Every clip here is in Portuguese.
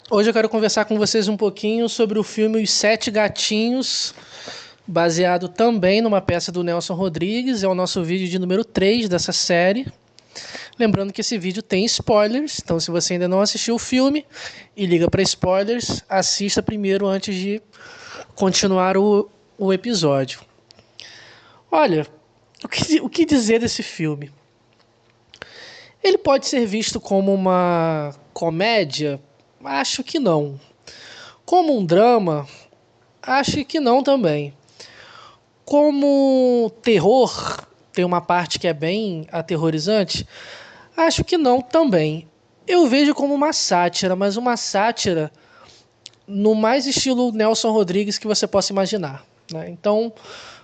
Hoje eu quero conversar com vocês um pouquinho sobre o filme Os Sete Gatinhos, baseado também numa peça do Nelson Rodrigues. É o nosso vídeo de número 3 dessa série. Lembrando que esse vídeo tem spoilers, então se você ainda não assistiu o filme e liga para spoilers, assista primeiro antes de continuar o episódio. Olha, o que dizer desse filme? Ele pode ser visto como uma comédia? Acho que não. Como um drama? Acho que não também. Como terror, tem uma parte que é bem aterrorizante? Acho que não também. Eu vejo como uma sátira, mas uma sátira no mais estilo Nelson Rodrigues que você possa imaginar, né? Então,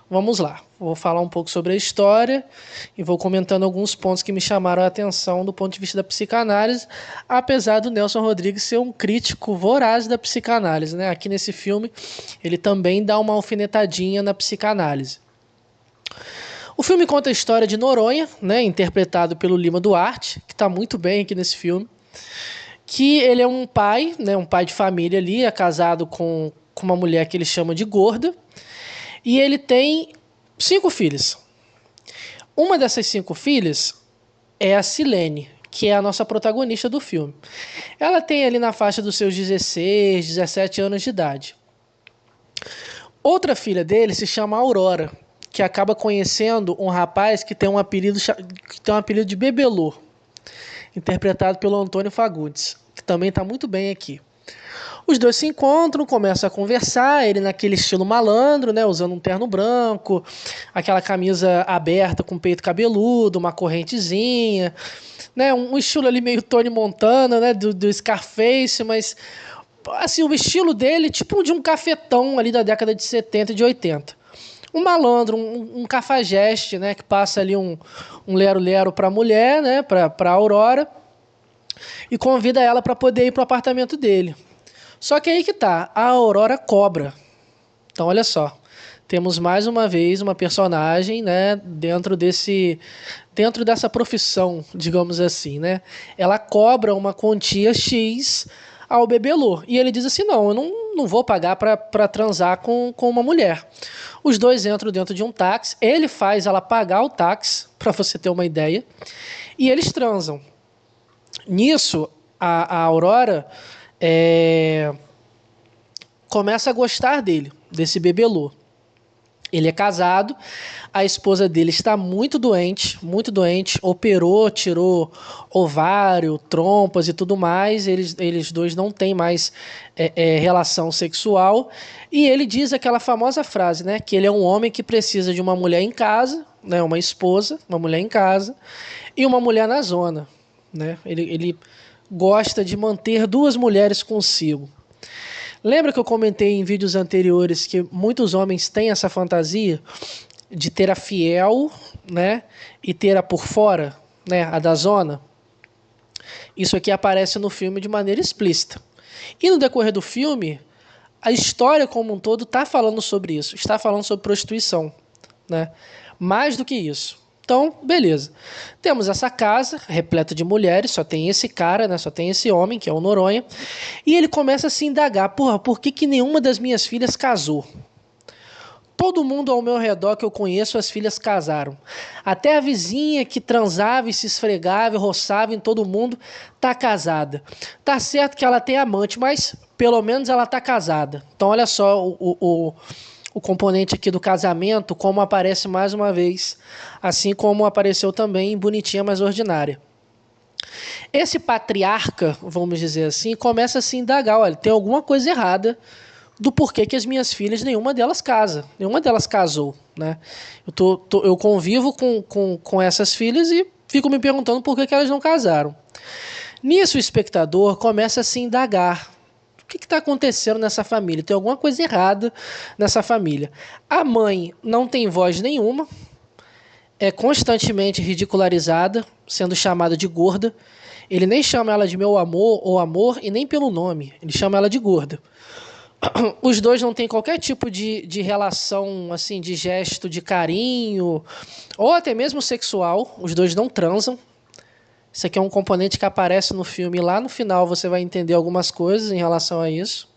vamos lá. Vou falar um pouco sobre a história e vou comentando alguns pontos que me chamaram a atenção do ponto de vista da psicanálise, apesar do Nelson Rodrigues ser um crítico voraz da psicanálise, né? Aqui nesse filme, ele também dá uma alfinetadinha na psicanálise. O filme conta a história de Noronha, né, interpretado pelo Lima Duarte, que está muito bem aqui nesse filme, que ele é um pai, né, um pai de família ali, é casado com uma mulher que ele chama de gorda, e ele tem 5 filhas. Uma dessas 5 filhas é a Silene, que é a nossa protagonista do filme. Ela tem ali na faixa dos seus 16, 17 anos de idade. Outra filha dele se chama Aurora, que acaba conhecendo um rapaz que tem um apelido de Bebelô, interpretado pelo Antônio Fagundes, que também está muito bem aqui. Os dois se encontram, começam a conversar, ele naquele estilo malandro, né, usando um terno branco, aquela camisa aberta com peito cabeludo, uma correntezinha, né, um estilo ali meio Tony Montana, né, do Scarface, mas assim, o estilo dele tipo de um cafetão ali da década de 70 e de 80. Um malandro, um cafajeste, né, que passa ali um lero-lero para a mulher, né, para a Aurora, e convida ela para poder ir para o apartamento dele. Só que aí que tá, a Aurora cobra. Então olha só, temos mais uma vez uma personagem, né, dentro dessa profissão, digamos assim, né? Ela cobra uma quantia X ao bebelô. E ele diz assim: não, eu não vou pagar para transar com uma mulher. Os dois entram dentro de um táxi, ele faz ela pagar o táxi, para você ter uma ideia, e eles transam. Nisso, a Aurora começa a gostar dele, desse bebelô. Ele é casado, a esposa dele está muito doente, operou, tirou ovário, trompas e tudo mais, eles dois não têm mais relação sexual, e ele diz aquela famosa frase, né, que ele é um homem que precisa de uma mulher em casa, né, uma esposa, uma mulher em casa, e uma mulher na zona, né, ele gosta de manter 2 mulheres consigo. Lembra que eu comentei em vídeos anteriores que muitos homens têm essa fantasia de ter a fiel, né, e ter a por fora, né, a da zona? Isso aqui aparece no filme de maneira explícita. E no decorrer do filme, a história como um todo está falando sobre isso, está falando sobre prostituição, né? Mais do que isso. Então, beleza. Temos essa casa repleta de mulheres, só tem esse cara, né? Só tem esse homem, que é o Noronha. E ele começa a se indagar: porra, por que nenhuma das minhas filhas casou? Todo mundo ao meu redor que eu conheço, as filhas casaram. Até a vizinha que transava e se esfregava e roçava em todo mundo tá casada. Tá certo que ela tem amante, mas pelo menos ela tá casada. Então olha só o componente aqui do casamento, como aparece mais uma vez, assim como apareceu também em Bonitinha Mais Ordinária. Esse patriarca, vamos dizer assim, começa a se indagar: olha, tem alguma coisa errada do porquê que as minhas filhas, nenhuma delas casa, nenhuma delas casou, né? Eu convivo com essas filhas e fico me perguntando por que elas não casaram. Nisso o espectador começa a se indagar: o que está acontecendo nessa família? Tem alguma coisa errada nessa família. A mãe não tem voz nenhuma, é constantemente ridicularizada, sendo chamada de gorda. Ele nem chama ela de meu amor ou amor e nem pelo nome, ele chama ela de gorda. Os dois não têm qualquer tipo de relação, assim, de gesto de carinho, ou até mesmo sexual. Os dois não transam. Isso aqui é um componente que aparece no filme. Lá no final você vai entender algumas coisas em relação a isso.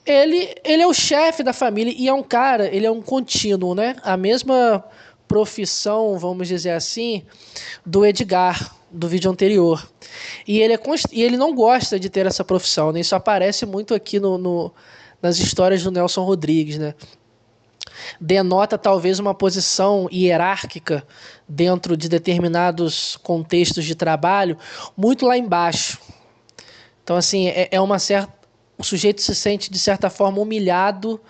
Ele é o chefe da família e é um cara, ele é um contínuo, né? A mesma profissão, vamos dizer assim, do Edgar, do vídeo anterior. E ele não gosta de ter essa profissão, né? Isso aparece muito aqui nas histórias do Nelson Rodrigues, né? Denota talvez uma posição hierárquica dentro de determinados contextos de trabalho, muito lá embaixo. Então, assim, o sujeito se sente, de certa forma, humilhado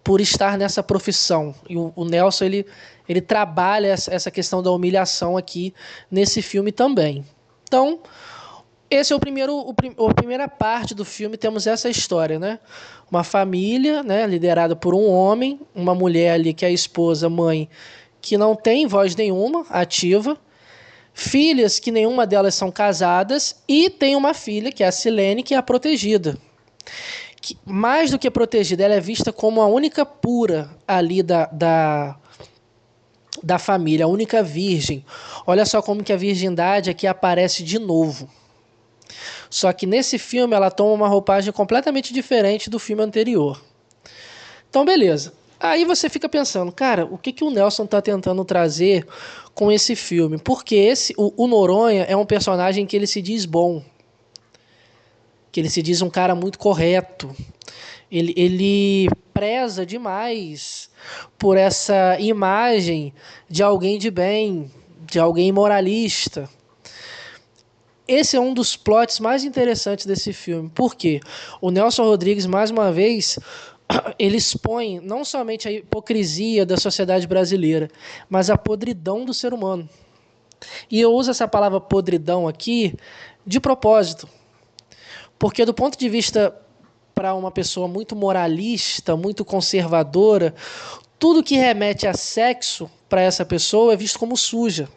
por estar nessa profissão. E o Nelson, ele trabalha essa questão da humilhação aqui nesse filme também. Então, esse é a primeira parte do filme. Temos essa história, né? Uma família, né, liderada por um homem, uma mulher ali que é a esposa, mãe, que não tem voz nenhuma ativa, filhas que nenhuma delas são casadas, e tem uma filha, que é a Silene, que é a protegida. Que, mais do que protegida, ela é vista como a única pura ali da família, a única virgem. Olha só como que a virgindade aqui aparece de novo. Só que nesse filme ela toma uma roupagem completamente diferente do filme anterior. Então, beleza. Aí você fica pensando, cara, o que o Nelson está tentando trazer com esse filme? Porque o Noronha é um personagem que ele se diz bom, que ele se diz um cara muito correto. Ele preza demais por essa imagem de alguém de bem, de alguém moralista. Esse é um dos plots mais interessantes desse filme. Por quê? O Nelson Rodrigues, mais uma vez, ele expõe não somente a hipocrisia da sociedade brasileira, mas a podridão do ser humano. E eu uso essa palavra podridão aqui de propósito. Porque do ponto de vista para uma pessoa muito moralista, muito conservadora, tudo que remete a sexo para essa pessoa é visto como suja.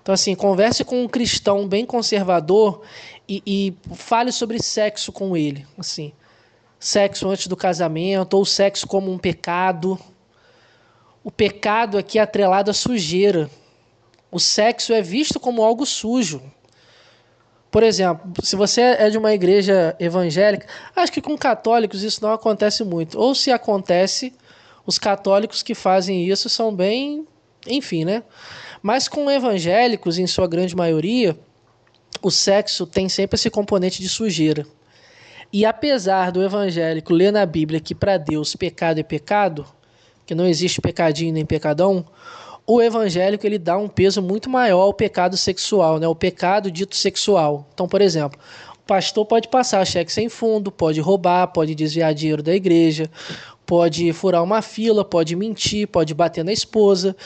Então, assim, converse com um cristão bem conservador e fale sobre sexo com ele. Assim, sexo antes do casamento, ou sexo como um pecado. O pecado aqui é atrelado à sujeira. O sexo é visto como algo sujo. Por exemplo, se você é de uma igreja evangélica, acho que com católicos isso não acontece muito. Ou se acontece, os católicos que fazem isso são bem... Enfim, né? Mas com evangélicos, em sua grande maioria, o sexo tem sempre esse componente de sujeira. E apesar do evangélico ler na Bíblia que para Deus pecado é pecado, que não existe pecadinho nem pecadão, o evangélico ele dá um peso muito maior ao pecado sexual, né? O pecado dito sexual. Então, por exemplo, o pastor pode passar cheque sem fundo, pode roubar, pode desviar dinheiro da igreja, pode furar uma fila, pode mentir, pode bater na esposa.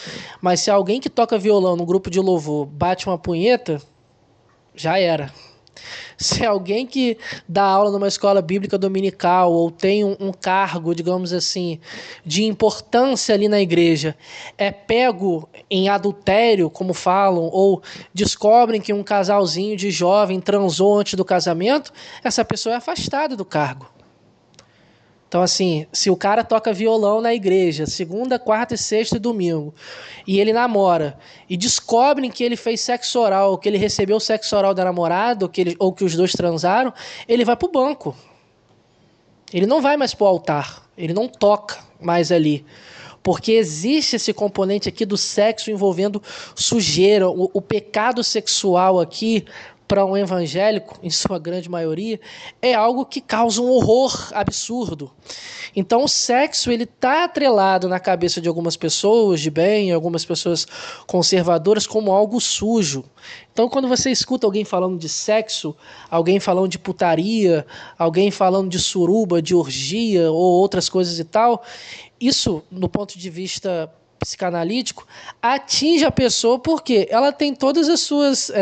Mas se alguém que toca violão no grupo de louvor bate uma punheta, já era. Se alguém que dá aula numa escola bíblica dominical ou tem um cargo, digamos assim, de importância ali na igreja, é pego em adultério, como falam, ou descobrem que um casalzinho de jovem transou antes do casamento, essa pessoa é afastada do cargo. Então, assim, se o cara toca violão na igreja, segunda, quarta, sexta e domingo, e ele namora, e descobrem que ele fez sexo oral, que ele recebeu sexo oral da namorada, ou que os dois transaram, ele vai pro banco. Ele não vai mais pro altar, ele não toca mais ali. Porque existe esse componente aqui do sexo envolvendo sujeira, o pecado sexual aqui, para um evangélico, em sua grande maioria, é algo que causa um horror absurdo. Então o sexo ele está atrelado na cabeça de algumas pessoas de bem, algumas pessoas conservadoras, como algo sujo. Então quando você escuta alguém falando de sexo, alguém falando de putaria, alguém falando de suruba, de orgia ou outras coisas e tal, isso, no ponto de vista psicanalítico, atinge a pessoa porque ela tem todas as suas...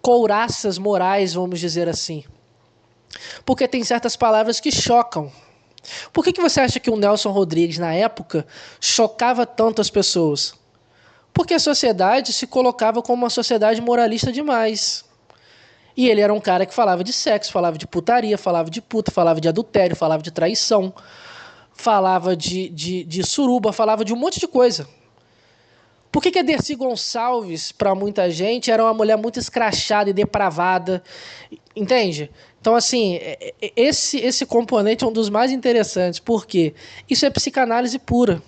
couraças morais, vamos dizer assim. Porque tem certas palavras que chocam. Por que você acha que o Nelson Rodrigues, na época, chocava tanto as pessoas? Porque a sociedade se colocava como uma sociedade moralista demais. E ele era um cara que falava de sexo, falava de putaria, falava de puta, falava de adultério, falava de traição, falava de suruba, falava de um monte de coisa. Por que a Dercy Gonçalves, para muita gente, era uma mulher muito escrachada e depravada? Entende? Então, assim, esse componente é um dos mais interessantes. Por quê? Isso é psicanálise pura.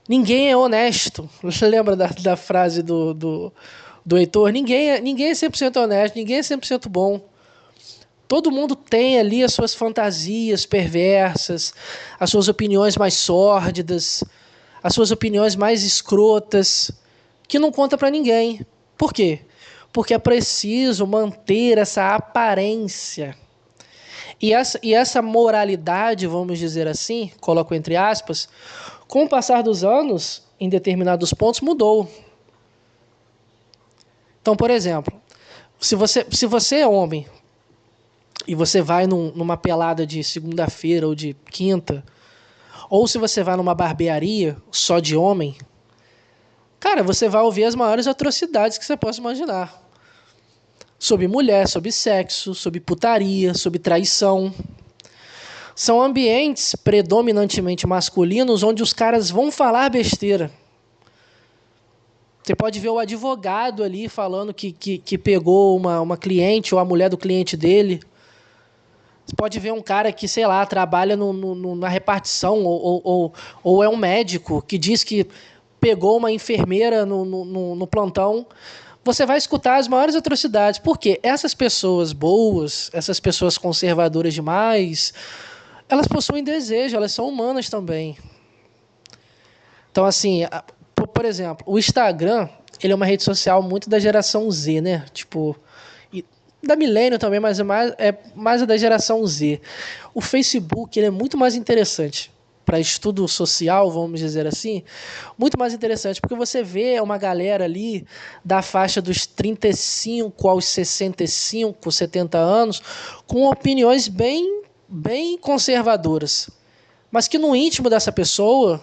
Ninguém é honesto. Você lembra da frase do Heitor? Ninguém é 100% honesto, ninguém é 100% bom. Todo mundo tem ali as suas fantasias perversas, as suas opiniões mais sórdidas, as suas opiniões mais escrotas, que não conta para ninguém. Por quê? Porque é preciso manter essa aparência. E essa moralidade, vamos dizer assim, coloco entre aspas, com o passar dos anos, em determinados pontos, mudou. Então, por exemplo, se você é homem e você vai numa pelada de segunda-feira ou de quinta, ou se você vai numa barbearia só de homem, cara, você vai ouvir as maiores atrocidades que você possa imaginar. Sobre mulher, sobre sexo, sobre putaria, sobre traição. São ambientes predominantemente masculinos onde os caras vão falar besteira. Você pode ver o advogado ali falando que pegou uma cliente ou a mulher do cliente dele. Você pode ver um cara que, sei lá, trabalha na repartição ou é um médico que diz que pegou uma enfermeira no plantão. Você vai escutar as maiores atrocidades. Por quê? Essas pessoas boas, essas pessoas conservadoras demais, elas possuem desejo, elas são humanas também. Então, assim, por exemplo, o Instagram, ele é uma rede social muito da geração Z, né? Tipo, da milênio também, mas é mais da geração Z. O Facebook, ele é muito mais interessante para estudo social, vamos dizer assim, muito mais interessante, porque você vê uma galera ali da faixa dos 35 aos 65, 70 anos, com opiniões bem conservadoras, mas que no íntimo dessa pessoa,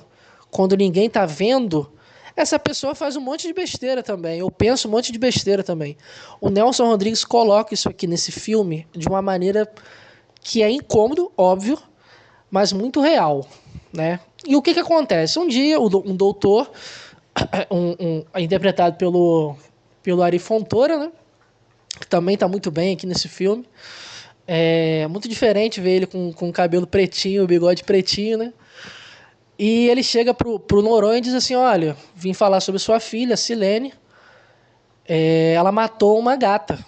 quando ninguém está vendo, essa pessoa faz um monte de besteira também, eu penso um monte de besteira também. O Nelson Rodrigues coloca isso aqui nesse filme de uma maneira que é incômodo, óbvio, mas muito real, né? E o que acontece? Um dia, um doutor, interpretado pelo Ari Fontoura, né? Que também está muito bem aqui nesse filme. É muito diferente ver ele com o cabelo pretinho, o bigode pretinho, né? E ele chega pro Noronha e diz assim, olha, vim falar sobre sua filha, Silene. Ela matou uma gata,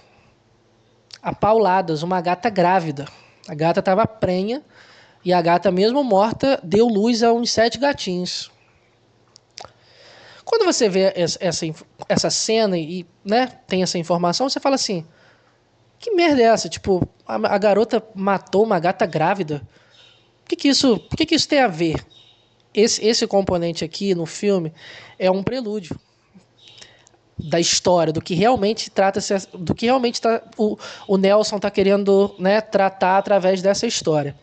a pauladas, uma gata grávida. A gata estava prenha e a gata, mesmo morta, deu luz a uns 7 gatinhos. Quando você vê essa cena e, né, tem essa informação, você fala assim, que merda é essa? Tipo, a garota matou uma gata grávida. O que isso tem a ver? Esse componente aqui no filme é um prelúdio da história, do que realmente do que realmente o Nelson está querendo, né, tratar através dessa história.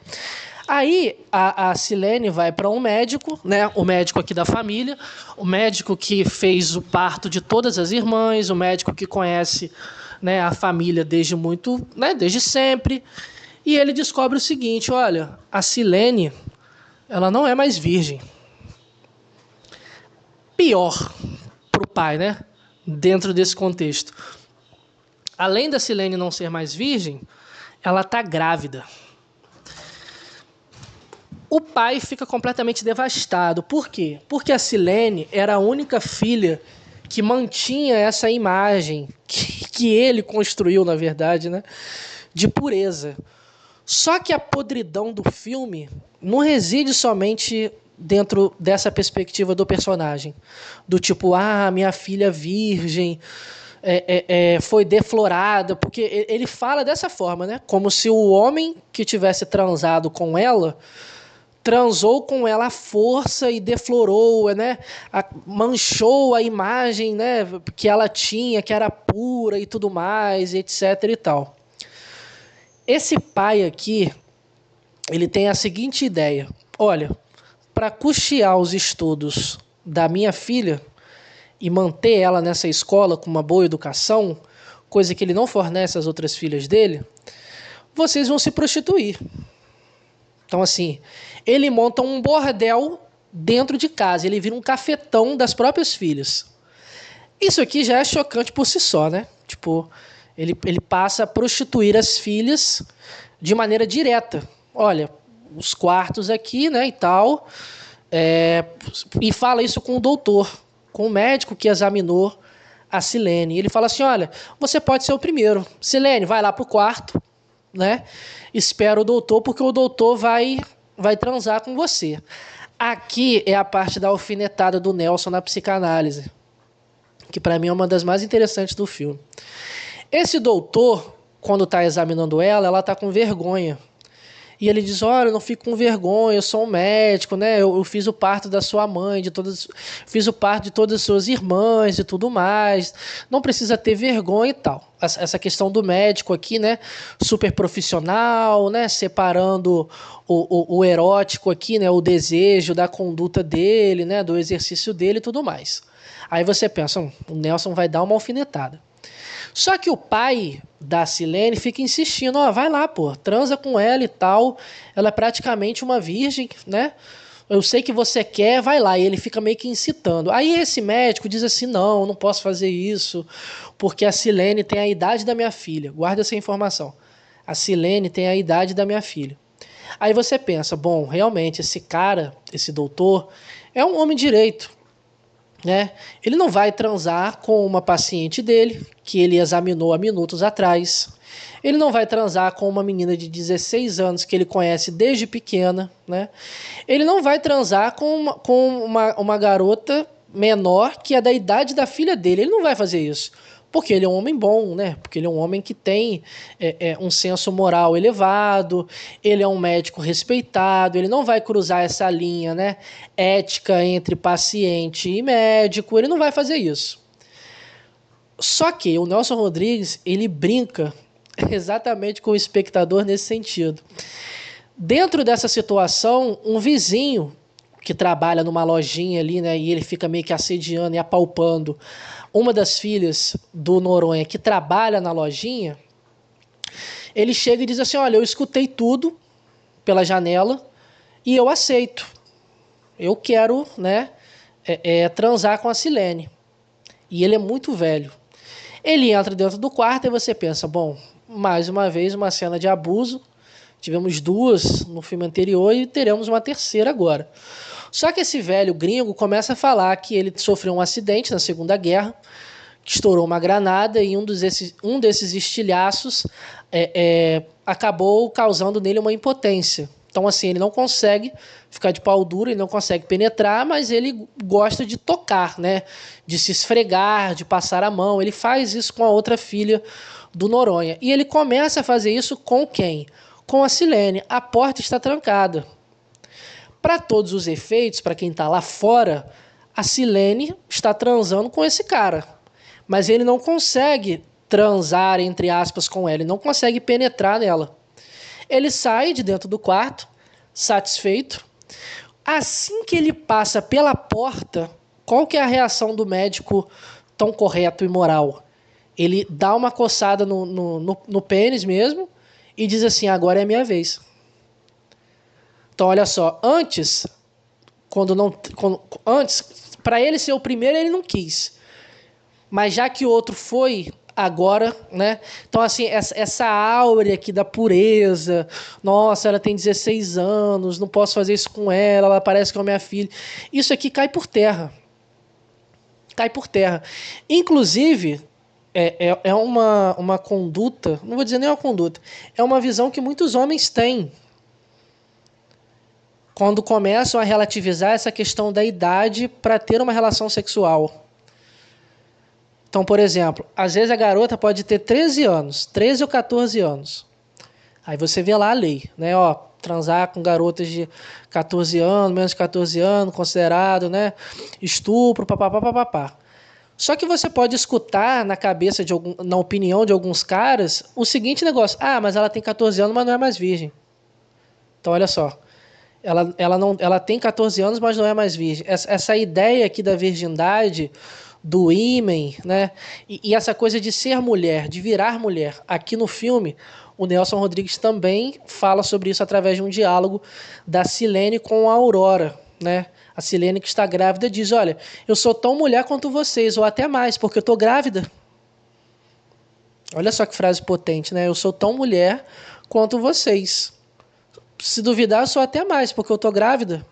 Aí a Silene vai para um médico, né, o médico aqui da família, o médico que fez o parto de todas as irmãs, o médico que conhece, né, a família desde muito, né, desde sempre. E ele descobre o seguinte, olha, a Silene, ela não é mais virgem. Pior para o pai, né? Dentro desse contexto. Além da Silene não ser mais virgem, ela está grávida. O pai fica completamente devastado. Por quê? Porque a Silene era a única filha que mantinha essa imagem que ele construiu, na verdade, né? De pureza. Só que a podridão do filme não reside somente dentro dessa perspectiva do personagem. Do tipo, minha filha virgem foi deflorada. Porque ele fala dessa forma, né? Como se o homem que tivesse transado com ela transou com ela à força e deflorou, né? Manchou a imagem, né, que ela tinha, que era pura e tudo mais, etc. e tal. Esse pai aqui, ele tem a seguinte ideia. Olha, para custear os estudos da minha filha e manter ela nessa escola com uma boa educação, coisa que ele não fornece às outras filhas dele, vocês vão se prostituir. Então, assim, ele monta um bordel dentro de casa. Ele vira um cafetão das próprias filhas. Isso aqui já é chocante por si só, né? Tipo, ele passa a prostituir as filhas de maneira direta. Olha, os quartos aqui, né, e tal. E fala isso com o doutor, com o médico que examinou a Silene. Ele fala assim, olha, você pode ser o primeiro. Silene, vai lá pro quarto, né? Espera o doutor, porque o doutor vai transar com você. Aqui é a parte da alfinetada do Nelson na psicanálise, que para mim é uma das mais interessantes do filme. Esse doutor, quando está examinando ela está com vergonha. E ele diz, olha, eu não fico com vergonha, eu sou um médico, né? Eu fiz o parto da sua mãe, fiz o parto de todas as suas irmãs e tudo mais. Não precisa ter vergonha e tal. Essa questão do médico aqui, né? Super profissional, né? Separando o erótico aqui, né? O desejo da conduta dele, né? Do exercício dele e tudo mais. Aí você pensa, o Nelson vai dar uma alfinetada. Só que o pai da Silene fica insistindo, vai lá, pô, transa com ela e tal, ela é praticamente uma virgem, né? Eu sei que você quer, vai lá. E ele fica meio que incitando. Aí esse médico diz assim, não posso fazer isso, porque a Silene tem a idade da minha filha. Guarda essa informação. A Silene tem a idade da minha filha. Aí você pensa, bom, realmente esse cara, esse doutor, é um homem direito. Né? Ele não vai transar com uma paciente dele, que ele examinou há minutos atrás. Ele não vai transar com uma menina de 16 anos que ele conhece desde pequena. Né? Ele não vai transar com uma garota menor que é da idade da filha dele. Ele não vai fazer isso. Porque ele é um homem bom, né? Porque ele é um homem que tem um senso moral elevado, ele é um médico respeitado, ele não vai cruzar essa linha, né, ética entre paciente e médico, ele não vai fazer isso. Só que o Nelson Rodrigues, ele brinca exatamente com o espectador nesse sentido. Dentro dessa situação, um vizinho que trabalha numa lojinha ali, né, e ele fica meio que assediando e apalpando uma das filhas do Noronha que trabalha na lojinha, ele chega e diz assim, olha, eu escutei tudo pela janela e eu aceito. Eu quero, né, transar com a Silene. E ele é muito velho. Ele entra dentro do quarto e você pensa, bom, mais uma vez uma cena de abuso. Tivemos 2 no filme anterior e teremos uma terceira agora. Só que esse velho gringo começa a falar que ele sofreu um acidente na Segunda Guerra, que estourou uma granada e um desses estilhaços acabou causando nele uma impotência. Então, assim, ele não consegue ficar de pau duro, ele não consegue penetrar, mas ele gosta de tocar, né? De se esfregar, de passar a mão. Ele faz isso com a outra filha do Noronha. E ele começa a fazer isso com quem? Com a Silene. A porta está trancada. Para todos os efeitos, para quem está lá fora, a Silene está transando com esse cara. Mas ele não consegue transar, entre aspas, com ela. Ele não consegue penetrar nela. Ele sai de dentro do quarto, satisfeito. Assim que ele passa pela porta, qual que é a reação do médico tão correto e moral? Ele dá uma coçada no pênis mesmo e diz assim, agora é a minha vez. Então, olha só, antes, para ele ser o primeiro, ele não quis. Mas já que o outro foi, agora, né? Então, assim, essa áurea aqui da pureza, nossa, ela tem 16 anos, não posso fazer isso com ela parece que é minha filha. Isso aqui cai por terra. Cai por terra. Inclusive, é uma conduta, não vou dizer nem uma conduta, é uma visão que muitos homens têm quando começam a relativizar essa questão da idade para ter uma relação sexual. Então, por exemplo, às vezes a garota pode ter 13 anos, 13 ou 14 anos. Aí você vê lá a lei, né? Transar com garotas de 14 anos, menos de 14 anos, considerado, né? Estupro, papapá. Só que você pode escutar na cabeça na opinião de alguns caras, o seguinte negócio: mas ela tem 14 anos, mas não é mais virgem. Então, olha só. Ela tem 14 anos, mas não é mais virgem. Essa ideia aqui da virgindade, do ímen, né? E essa coisa de ser mulher, de virar mulher. Aqui no filme, o Nelson Rodrigues também fala sobre isso através de um diálogo da Silene com a Aurora, né? A Silene, que está grávida, diz: olha, eu sou tão mulher quanto vocês, ou até mais, porque eu estou grávida. Olha só que frase potente, né? Eu sou tão mulher quanto vocês. Se duvidar, eu sou até mais, porque eu estou grávida.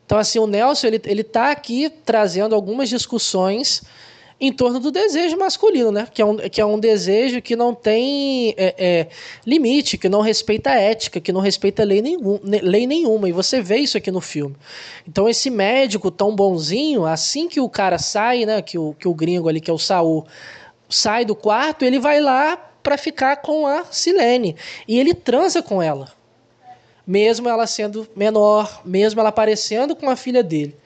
Então, assim, o Nelson, ele tá aqui trazendo algumas discussões em torno do desejo masculino, né? Que é um desejo que não tem limite, que não respeita a ética, que não respeita lei nenhuma. E você vê isso aqui no filme. Então, esse médico tão bonzinho, assim que o cara sai, né? Que o gringo ali, que é o Saul, sai do quarto, ele vai lá para ficar com a Silene. E ele transa com ela. Mesmo ela sendo menor, mesmo ela parecendo com a filha dele.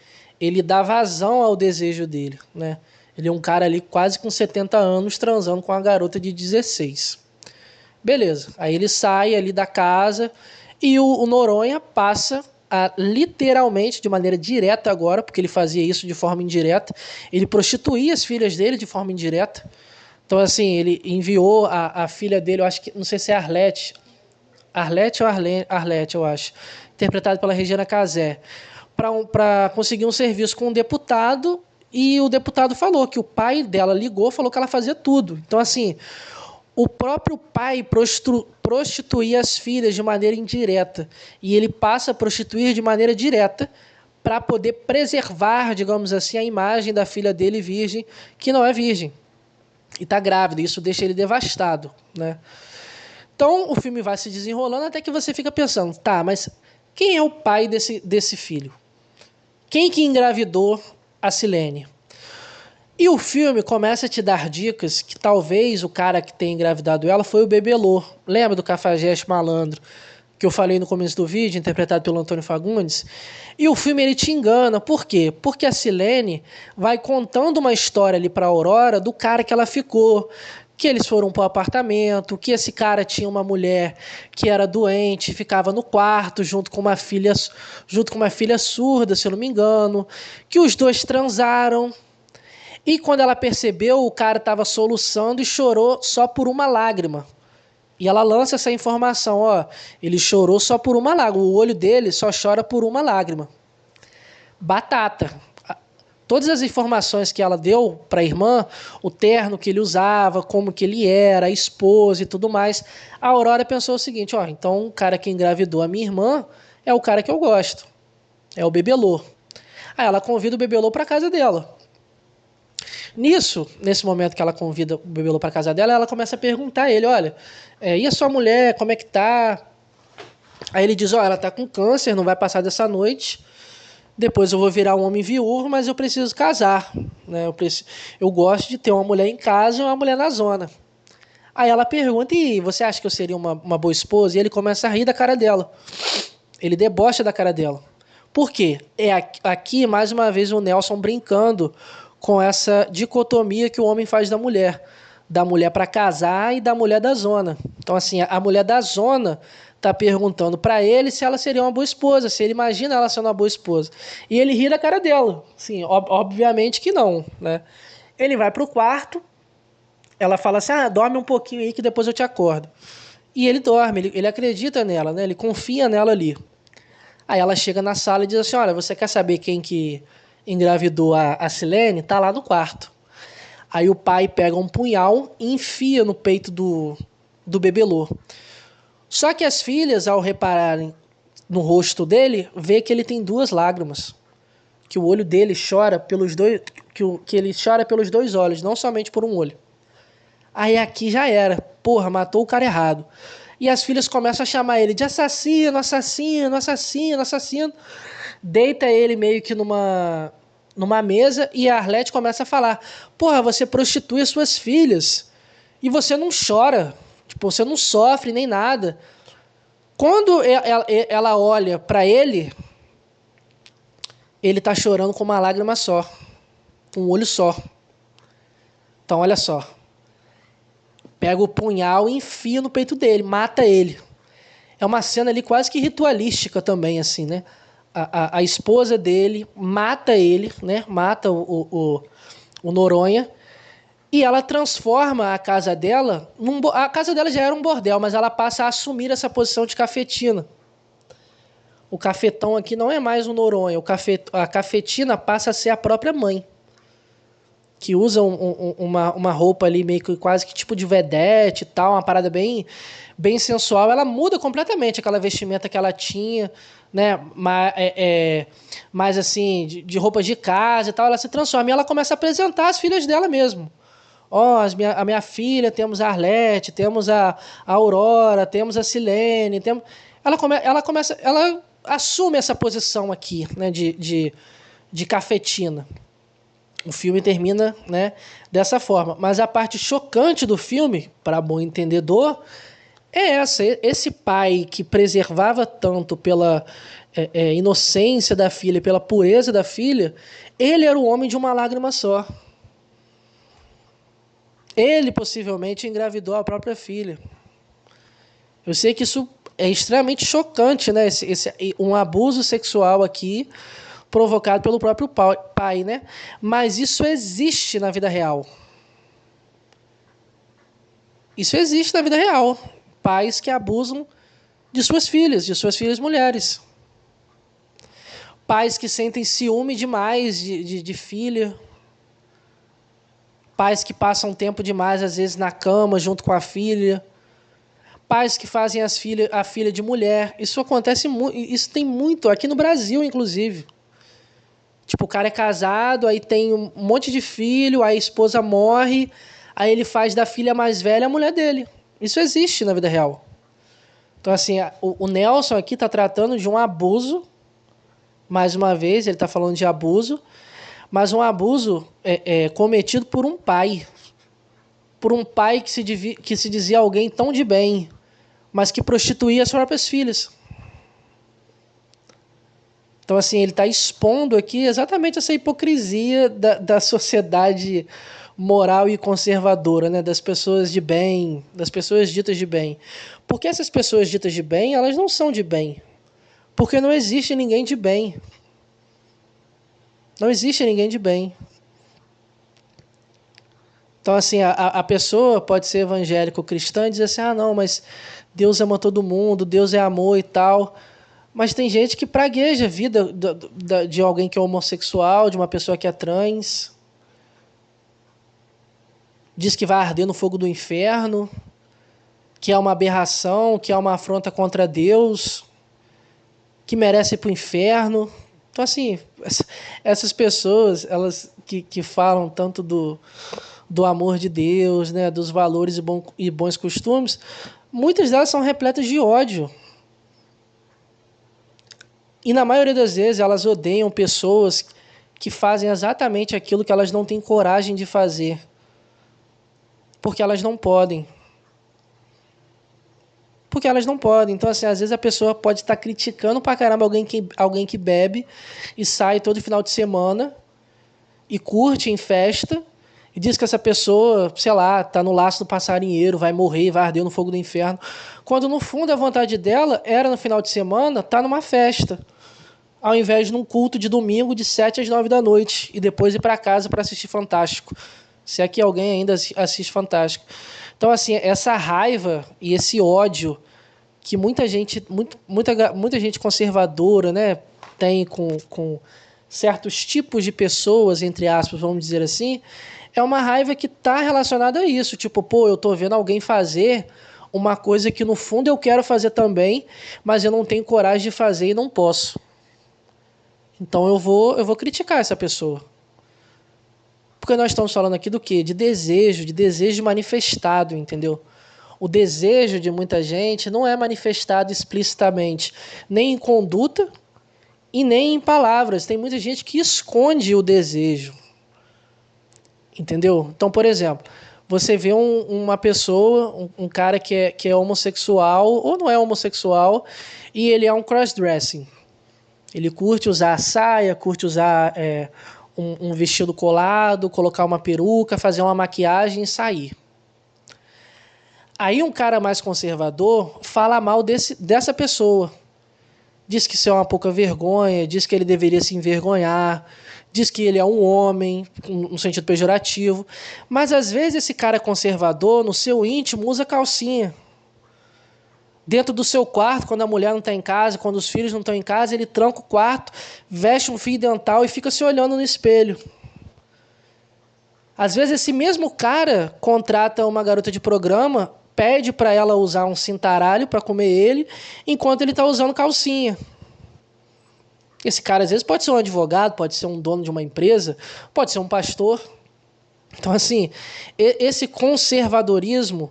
Ele dá vazão ao desejo dele, né? Ele é um cara ali quase com 70 anos transando com uma garota de 16. Beleza. Aí ele sai ali da casa e o Noronha passa a literalmente, de maneira direta agora, porque ele fazia isso de forma indireta, ele prostituía as filhas dele de forma indireta. Então, assim, ele enviou a filha dele, eu acho que, não sei se é Arlete ou Arlete, eu acho, interpretado pela Regina Casé, para conseguir um serviço com um deputado, e o deputado falou que o pai dela ligou, falou que ela fazia tudo. Então, assim, o próprio pai prostituía as filhas de maneira indireta, e ele passa a prostituir de maneira direta para poder preservar, digamos assim, a imagem da filha dele virgem, que não é virgem, e está grávida. Isso deixa ele devastado, né? Então, o filme vai se desenrolando até que você fica pensando, tá, mas quem é o pai desse filho? Quem que engravidou a Silene? E o filme começa a te dar dicas que talvez o cara que tenha engravidado ela foi o Bebelô. Lembra do Cafajeste Malandro, que eu falei no começo do vídeo, interpretado pelo Antônio Fagundes? E o filme ele te engana. Por quê? Porque a Silene vai contando uma história ali para a Aurora do cara que ela ficou, que eles foram para o apartamento, que esse cara tinha uma mulher que era doente, ficava no quarto junto com uma filha surda, se eu não me engano, que os dois transaram. E quando ela percebeu, o cara estava soluçando e chorou só por uma lágrima. E ela lança essa informação, ó, ele chorou só por uma lágrima, o olho dele só chora por uma lágrima. Batata. Todas as informações que ela deu para a irmã, o terno que ele usava, como que ele era, a esposa e tudo mais, a Aurora pensou o seguinte, ó, então o cara que engravidou a minha irmã é o cara que eu gosto, é o Bebelô. Aí ela convida o Bebelô para casa dela. Nesse momento que ela convida o Bebelô para casa dela, ela começa a perguntar a ele, olha, e a sua mulher, como é que tá? Aí ele diz, ó, ela tá com câncer, não vai passar dessa noite. Depois eu vou virar um homem viúvo, mas eu preciso casar, né? Eu gosto de ter uma mulher em casa e uma mulher na zona. Aí ela pergunta, e você acha que eu seria uma boa esposa? E ele começa a rir da cara dela. Ele debocha da cara dela. Por quê? Aqui, mais uma vez, o Nelson brincando com essa dicotomia que o homem faz da mulher. Da mulher para casar e da mulher da zona. Então, assim, a mulher da zona tá perguntando para ele se ela seria uma boa esposa, se ele imagina ela sendo uma boa esposa. E ele ri da cara dela. Sim, obviamente que não, né? Ele vai pro quarto, ela fala assim, dorme um pouquinho aí que depois eu te acordo. E ele dorme, ele acredita nela, né? Ele confia nela ali. Aí ela chega na sala e diz assim, olha, você quer saber quem que engravidou a Silene? Tá lá no quarto. Aí o pai pega um punhal e enfia no peito do Bebelô. Só que as filhas, ao repararem no rosto dele, vê que ele tem 2 lágrimas. Que o olho dele chora pelos dois. Que ele chora pelos 2 olhos, não somente por um olho. Aí aqui já era. Porra, matou o cara errado. E as filhas começam a chamar ele de assassino, assassino, assassino, assassino. Deita ele meio que numa mesa e a Arlete começa a falar: porra, você prostitui as suas filhas e você não chora. Tipo, você não sofre nem nada. Quando ela olha para ele, ele tá chorando com uma lágrima só, com um olho só. Então, olha só. Pega o punhal e enfia no peito dele, mata ele. É uma cena ali quase que ritualística também, assim, né? A esposa dele mata ele, né? Mata o Noronha. E ela transforma a casa dela... A casa dela já era um bordel, mas ela passa a assumir essa posição de cafetina. o cafetão aqui não é mais um Noronha, a cafetina passa a ser a própria mãe, que usa uma roupa ali meio que quase que tipo de vedete e tal, uma parada bem sensual. Ela muda completamente aquela vestimenta que ela tinha, né? Mais assim, de roupas de casa e tal, ela se transforma e ela começa a apresentar as filhas dela mesmo. Ó, a minha filha, temos a Arlete, temos a Aurora, temos a Silene, ela assume essa posição aqui, né, de cafetina. O filme termina, né, dessa forma. Mas a parte chocante do filme, para bom entendedor, é esse pai que preservava tanto pela inocência da filha, pela pureza da filha, ele era o homem de uma lágrima só. Ele possivelmente engravidou a própria filha. Eu sei que isso é extremamente chocante, né? Um abuso sexual aqui provocado pelo próprio pai, né? Mas isso existe na vida real. Isso existe na vida real. Pais que abusam de suas filhas mulheres. Pais que sentem ciúme demais de filha. Pais que passam tempo demais, às vezes, na cama junto com a filha. Pais que fazem a filha de mulher. Isso acontece muito. Isso tem muito aqui no Brasil, inclusive. Tipo, o cara é casado, aí tem um monte de filho, aí a esposa morre, aí ele faz da filha mais velha a mulher dele. Isso existe na vida real. Então, assim, o Nelson aqui está tratando de um abuso. Mais uma vez, ele está falando de abuso, mas um abuso cometido por um pai. Por um pai que se dizia alguém tão de bem, mas que prostituía as próprias filhas. Então, assim, ele está expondo aqui exatamente essa hipocrisia da sociedade moral e conservadora, né? Das pessoas de bem, das pessoas ditas de bem. Porque essas pessoas ditas de bem, elas não são de bem. Porque não existe ninguém de bem. Não existe ninguém de bem. Então, assim, a pessoa pode ser evangélico-cristã e dizer assim, ah, não, mas Deus ama todo mundo, Deus é amor e tal. Mas tem gente que pragueja a vida de alguém que é homossexual, de uma pessoa que é trans. Diz que vai arder no fogo do inferno, que é uma aberração, que é uma afronta contra Deus, que merece ir para o inferno. Então, assim, essas pessoas, elas que falam tanto do amor de Deus, né, dos valores e bons costumes, muitas delas são repletas de ódio. E na maioria das vezes elas odeiam pessoas que fazem exatamente aquilo que elas não têm coragem de fazer. Porque elas não podem. Porque elas não podem. Então, assim, às vezes a pessoa pode estar criticando pra caramba alguém que bebe e sai todo final de semana e curte em festa e diz que essa pessoa, sei lá, tá no laço do passarinheiro, vai morrer, vai arder no fogo do inferno. Quando no fundo a vontade dela era no final de semana estar numa festa, ao invés de num culto de domingo de 7 às 9 da noite e depois ir para casa para assistir Fantástico. Se é que alguém ainda assiste Fantástico. Então, assim, essa raiva e esse ódio que muita gente conservadora, né, tem com certos tipos de pessoas, entre aspas, vamos dizer assim, é uma raiva que está relacionada a isso. Tipo, pô, eu tô vendo alguém fazer uma coisa que no fundo eu quero fazer também, mas eu não tenho coragem de fazer e não posso. Então eu vou criticar essa pessoa. Porque nós estamos falando aqui do quê? De desejo manifestado, entendeu? O desejo de muita gente não é manifestado explicitamente, nem em conduta e nem em palavras. Tem muita gente que esconde o desejo. Entendeu? Então, por exemplo, você vê uma pessoa, um cara que é homossexual ou não é homossexual e ele é um crossdressing. Ele curte usar saia, curte usar um vestido colado, colocar uma peruca, fazer uma maquiagem e sair. Aí um cara mais conservador fala mal dessa pessoa. Diz que isso é uma pouca vergonha, diz que ele deveria se envergonhar, diz que ele é um homem, no sentido pejorativo. Mas às vezes esse cara conservador, no seu íntimo, usa calcinha. Dentro do seu quarto, quando a mulher não está em casa, quando os filhos não estão em casa, ele tranca o quarto, veste um fio dental e fica se olhando no espelho. Às vezes esse mesmo cara contrata uma garota de programa, pede para ela usar um cintaralho para comer ele, enquanto ele está usando calcinha. Esse cara às vezes pode ser um advogado, pode ser um dono de uma empresa, pode ser um pastor. Então assim, esse conservadorismo,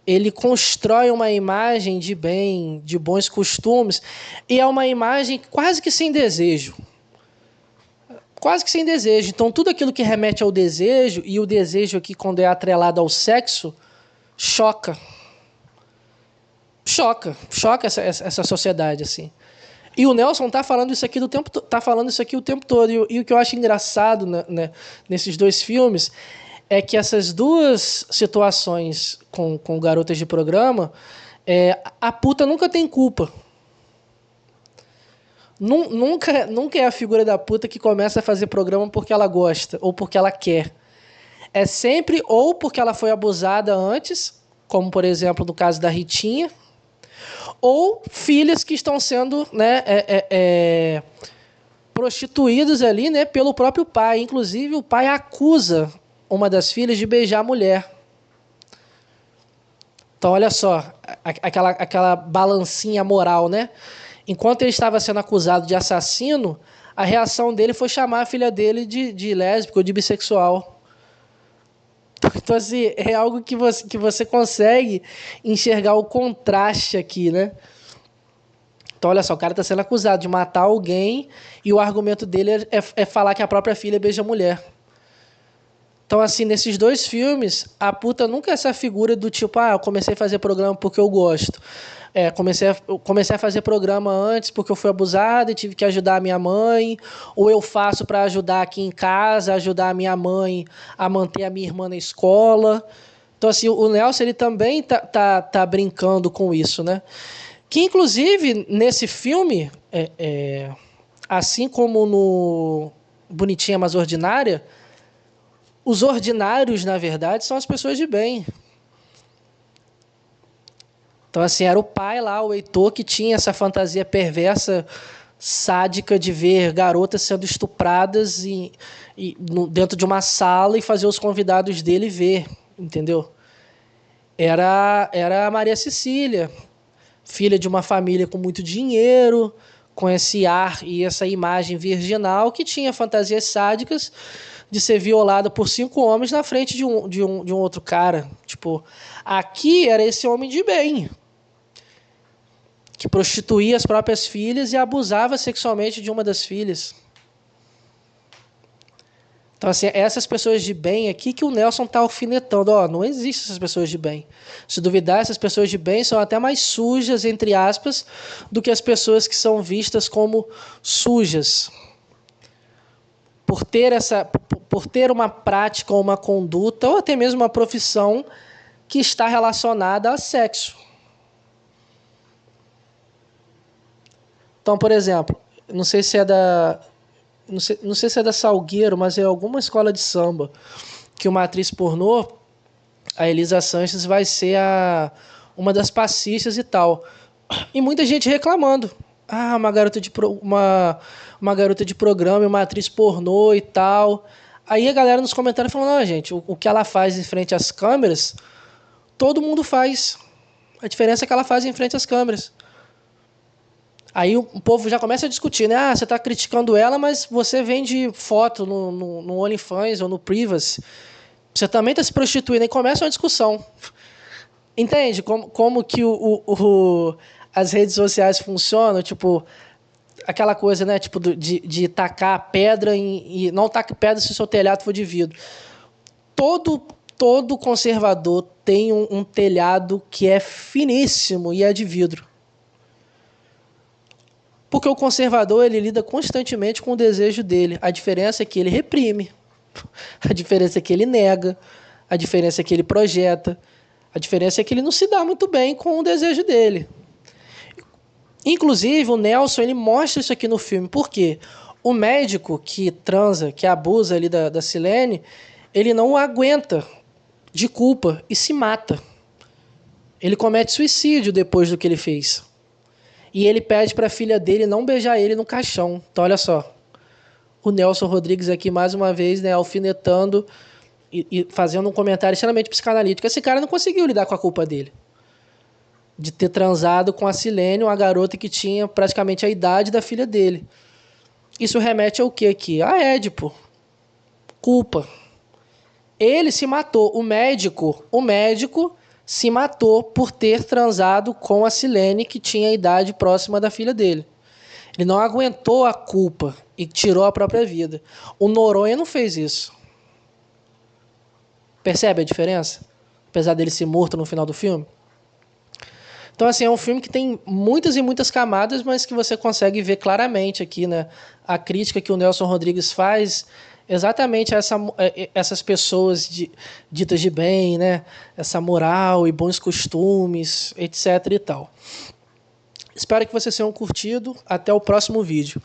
ele constrói uma imagem de bem, de bons costumes, e é uma imagem quase que sem desejo. Quase que sem desejo. Então, tudo aquilo que remete ao desejo, e o desejo aqui, quando é atrelado ao sexo, choca. Choca essa sociedade, assim. E o Nelson está falando isso aqui o tempo todo. E o que eu acho engraçado, né, nesses dois filmes é que essas duas situações com garotas de programa, a puta nunca tem culpa. Nunca é a figura da puta que começa a fazer programa porque ela gosta ou porque ela quer. É sempre ou porque ela foi abusada antes, como por exemplo no caso da Ritinha, ou filhas que estão sendo, né, prostituídos ali, né, pelo próprio pai. Inclusive o pai acusa uma das filhas de beijar a mulher. Então olha só, aquela balancinha moral, né? Enquanto ele estava sendo acusado de assassino, a reação dele foi chamar a filha dele de lésbica ou de bissexual. Então, assim, é algo que você consegue enxergar o contraste aqui, né? Então, olha só, o cara está sendo acusado de matar alguém e o argumento dele é falar que a própria filha beija a mulher. Então, assim, nesses dois filmes, a puta nunca é essa figura do tipo, eu comecei a fazer programa porque eu gosto. Comecei a fazer programa antes porque eu fui abusada e tive que ajudar a minha mãe, ou eu faço para ajudar aqui em casa, ajudar a minha mãe a manter a minha irmã na escola. Então, assim, o Nelson ele também tá brincando com isso, né? Que, inclusive, nesse filme, assim como no Bonitinha Mas Ordinária, os ordinários, na verdade, são as pessoas de bem. Então, assim, era o pai lá, o Heitor, que tinha essa fantasia perversa, sádica, de ver garotas sendo estupradas dentro de uma sala e fazer os convidados dele ver, entendeu? Era a Maria Cecília, filha de uma família com muito dinheiro, com esse ar e essa imagem virginal, que tinha fantasias sádicas de ser violada por 5 homens na frente de um outro cara. Tipo, aqui era esse homem de bem, que prostituía as próprias filhas e abusava sexualmente de uma das filhas. Então, assim, essas pessoas de bem aqui que o Nelson está alfinetando. Não existem essas pessoas de bem. Se duvidar, essas pessoas de bem são até mais sujas, entre aspas, do que as pessoas que são vistas como sujas. Por ter uma prática ou uma conduta, ou até mesmo uma profissão que está relacionada a sexo. Então, por exemplo, não sei se é da Salgueiro, mas é alguma escola de samba que uma atriz pornô, a Elisa Sanches, vai ser uma das passistas e tal. E muita gente reclamando. Uma garota de programa, uma atriz pornô e tal. Aí a galera nos comentários falando, não, gente, o que ela faz em frente às câmeras, todo mundo faz. A diferença é que ela faz em frente às câmeras. Aí o povo já começa a discutir, né? Você está criticando ela, mas você vende foto no OnlyFans ou no Privacy. Você também está se prostituindo. E começa uma discussão. Entende como que as redes sociais funcionam? Tipo, aquela coisa, né? Tipo, de tacar pedra e não taque pedra se o seu telhado for de vidro. Todo conservador tem um telhado que é finíssimo e é de vidro. Porque o conservador ele lida constantemente com o desejo dele. A diferença é que ele reprime. A diferença é que ele nega. A diferença é que ele projeta. A diferença é que ele não se dá muito bem com o desejo dele. Inclusive, o Nelson ele mostra isso aqui no filme. Por quê? O médico que transa, que abusa ali da Silene, ele não aguenta de culpa e se mata. Ele comete suicídio depois do que ele fez. E ele pede para a filha dele não beijar ele no caixão. Então, olha só. O Nelson Rodrigues aqui, mais uma vez, né, alfinetando e fazendo um comentário extremamente psicanalítico. Esse cara não conseguiu lidar com a culpa dele. De ter transado com a Silene, uma garota que tinha praticamente a idade da filha dele. Isso remete ao que aqui? A Édipo. Culpa. Ele se matou. O médico se matou por ter transado com a Silene, que tinha a idade próxima da filha dele. Ele não aguentou a culpa e tirou a própria vida. O Noronha não fez isso. Percebe a diferença? Apesar dele ser morto no final do filme. Então, assim, é um filme que tem muitas e muitas camadas, mas que você consegue ver claramente aqui, né? A crítica que o Nelson Rodrigues faz exatamente a essas pessoas ditas de bem, né? Essa moral e bons costumes, etc. e tal. Espero que vocês tenham curtido. Até o próximo vídeo.